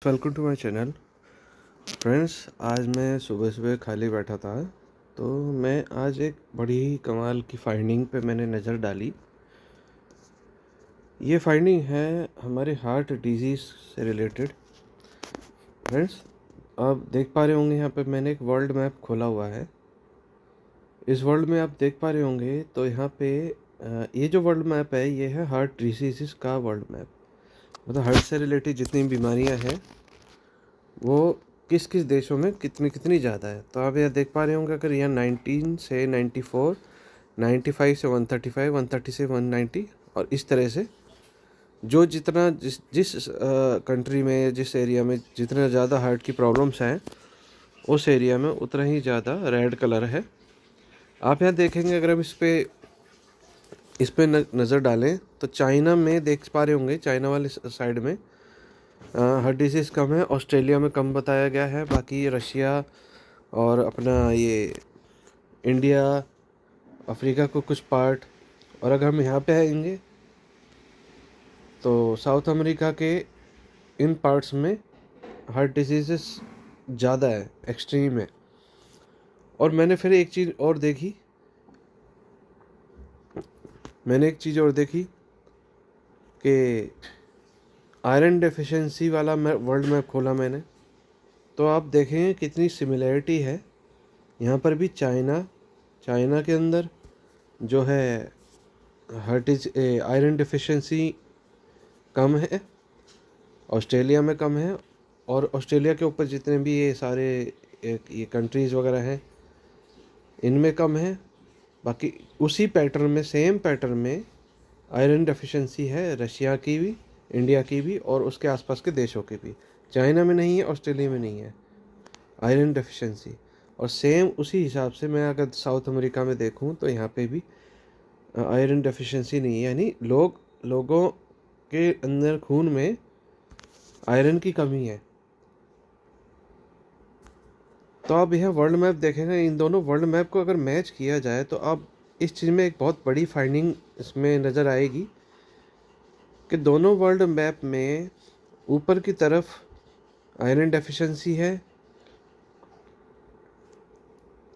Welcome to my channel friends. आज मैं सुबह सुबह खाली बैठा था तो मैं आज एक बड़ी ही कमाल की फाइंडिंग पे मैंने नज़र डाली। ये फाइंडिंग है हमारे हार्ट डिजीज़ से रिलेटेड। फ्रेंड्स, आप देख पा रहे होंगे यहाँ पे मैंने एक वर्ल्ड मैप खोला हुआ है। इस वर्ल्ड में आप देख पा रहे होंगे तो यहाँ पे ये जो वर्ल्ड मैप है ये है हार्ट डिजीज़ का वर्ल्ड मैप। मतलब हार्ट से रिलेटेड जितनी बीमारियाँ हैं वो किस किस देशों में कितनी कितनी ज़्यादा है। तो आप यह देख पा रहे होंगे, अगर यहाँ 19 से 94, 95 से 135, 130 से 190 और इस तरह से जो जितना जिस जिस कंट्री में जिस एरिया में जितना ज़्यादा हार्ट की प्रॉब्लम्स हैं उस एरिया में उतना ही ज़्यादा रेड कलर है। आप यहाँ देखेंगे, अगर हम इस पे नज़र डालें तो चाइना में देख पा रहे होंगे, चाइना वाले साइड में हार्ट डिजीज़ कम है, ऑस्ट्रेलिया में कम बताया गया है। बाकी रशिया और अपना ये इंडिया, अफ्रीका को कुछ पार्ट, और अगर हम यहाँ पे आएंगे तो साउथ अमेरिका के इन पार्ट्स में हार्ट डिजीज़ ज़्यादा है, एक्सट्रीम है। और मैंने फिर एक चीज़ और देखी कि आयरन डेफिशिएंसी वाला वर्ल्ड मैप खोला मैंने, तो आप देखें कितनी सिमिलैरिटी है। यहाँ पर भी चाइना के अंदर जो है आयरन डेफिशिएंसी कम है, ऑस्ट्रेलिया में कम है, और ऑस्ट्रेलिया के ऊपर जितने भी ये सारे ये कंट्रीज़ वगैरह हैं इनमें कम है। बाकी उसी पैटर्न में, सेम पैटर्न में आयरन डेफिशिएंसी है रशिया की भी, इंडिया की भी और उसके आसपास के देशों की भी। चाइना में नहीं है, ऑस्ट्रेलिया में नहीं है आयरन डेफिशिएंसी। और सेम उसी हिसाब से मैं अगर साउथ अमेरिका में देखूं तो यहाँ पे भी आयरन डेफिशिएंसी नहीं है, यानी लोगों के अंदर खून में आयरन की कमी है। तो आप यह वर्ल्ड मैप देखेंगे, इन दोनों वर्ल्ड मैप को अगर मैच किया जाए तो आप इस चीज़ में एक बहुत बड़ी फाइंडिंग इसमें नज़र आएगी कि दोनों वर्ल्ड मैप में ऊपर की तरफ आयरन डेफिशिएंसी है।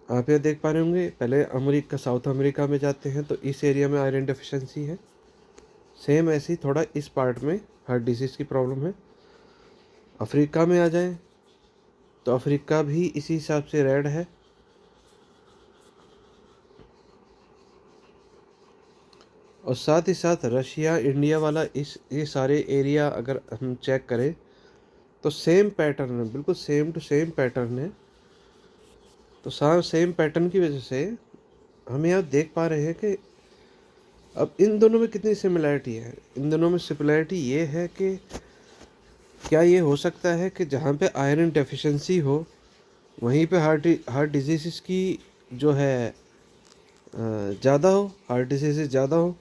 आप ये देख पा रहे होंगे, पहले साउथ अमेरिका में जाते हैं तो इस एरिया में आयरन डेफिशिएंसी है। सेम ऐसी थोड़ा इस पार्ट में हार्ट डिजीज़ की प्रॉब्लम है। अफ्रीका में आ जाएं तो अफ्रीका भी इसी हिसाब से रेड है। और साथ ही साथ रशिया, इंडिया वाला ये सारे एरिया अगर हम चेक करें तो सेम पैटर्न है, बिल्कुल सेम टू सेम पैटर्न है। तो सेम पैटर्न की वजह से हम यहाँ देख पा रहे हैं कि अब इन दोनों में कितनी सिमिलैरिटी है। इन दोनों में सिमिलैरिटी ये है कि क्या ये हो सकता है कि जहाँ पे आयरन डेफिशिएंसी हो वहीं पे हार्ट डिजीज़ की जो है ज़्यादा हो, हार्ट डिजीज़ ज़्यादा हो।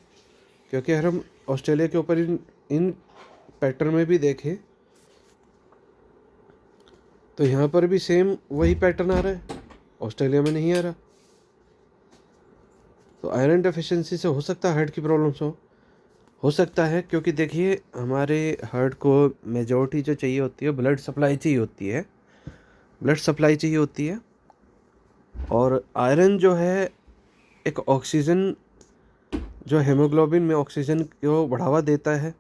क्योंकि अगर हम ऑस्ट्रेलिया के ऊपर इन पैटर्न में भी देखें तो यहाँ पर भी सेम वही पैटर्न आ रहा है, ऑस्ट्रेलिया में नहीं आ रहा। तो आयरन डेफिशिएंसी से हो सकता है हार्ट की प्रॉब्लम्स हो सकता है, क्योंकि देखिए हमारे हार्ट को मेजॉरिटी जो चाहिए होती है ब्लड सप्लाई चाहिए होती है। और आयरन जो है एक ऑक्सीजन, जो हेमोग्लोबिन में ऑक्सीजन को बढ़ावा देता है।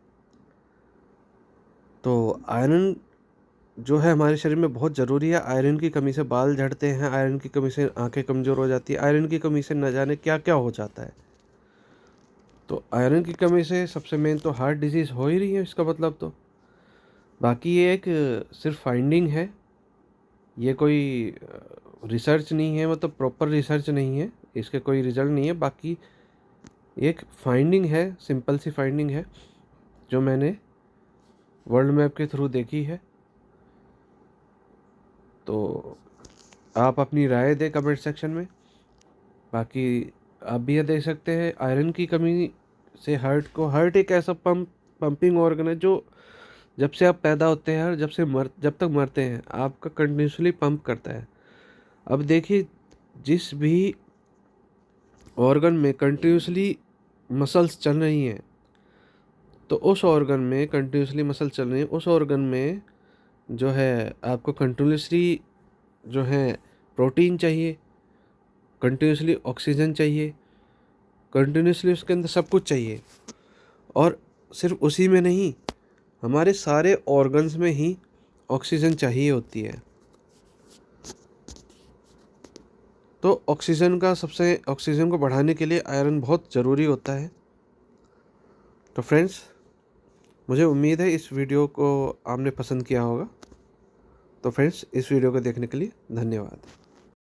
तो आयरन जो है हमारे शरीर में बहुत ज़रूरी है। आयरन की कमी से बाल झड़ते हैं, आयरन की कमी से आंखें कमज़ोर हो जाती है, आयरन की कमी से न जाने क्या क्या हो जाता है। तो आयरन की कमी से सबसे मेन तो हार्ट डिजीज़ हो ही रही है इसका मतलब। तो बाकी ये एक सिर्फ फाइंडिंग है, ये कोई रिसर्च नहीं है, मतलब प्रॉपर रिसर्च नहीं है, इसके कोई रिजल्ट नहीं है। बाकी एक फाइंडिंग है, सिंपल सी फाइंडिंग है जो मैंने वर्ल्ड मैप के थ्रू देखी है। तो आप अपनी राय दें कमेंट सेक्शन में। बाकी आप भी ये देख सकते हैं, आयरन की कमी से हार्ट एक ऐसा पंपिंग ऑर्गन है जो जब से आप पैदा होते हैं और जब तक मरते हैं आपका कंटिन्यूसली पंप करता है। अब देखिए, जिस भी ऑर्गन में कंटिन्यूसली मसल्स चल रही हैं तो उस ऑर्गन में कंटिन्यूसली मसल चल रही है, उस ऑर्गन में जो है आपको कंटिन्यूसली जो है प्रोटीन चाहिए, कंटिन्यूसली ऑक्सीजन चाहिए, कंटिन्यूसली उसके अंदर सब कुछ चाहिए। और सिर्फ उसी में नहीं, हमारे सारे ऑर्गन्स में ही ऑक्सीजन चाहिए होती है। तो ऑक्सीजन को बढ़ाने के लिए आयरन बहुत ज़रूरी होता है। तो फ्रेंड्स, मुझे उम्मीद है इस वीडियो को आपने पसंद किया होगा। तो फ्रेंड्स, इस वीडियो को देखने के लिए धन्यवाद।